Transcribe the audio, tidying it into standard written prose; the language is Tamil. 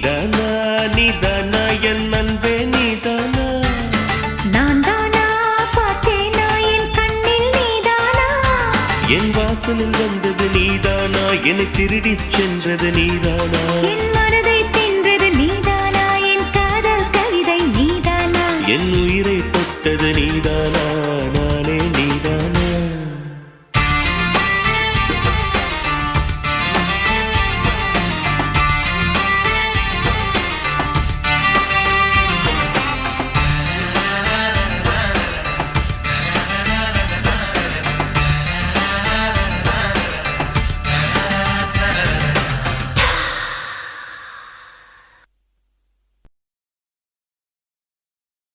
நீதானா நீதானா என் அன்பே நீதானா நான் தானா பார்த்தேனா என் கண்ணில் நீதானா என் வாசலில் வந்தது நீதானா என்னை திருடிச் சென்றது நீதானா என் மனதை தின்றது நீதானா என் காதல் கவிதை நீதானா என் உயிரை தொட்டது நீதானா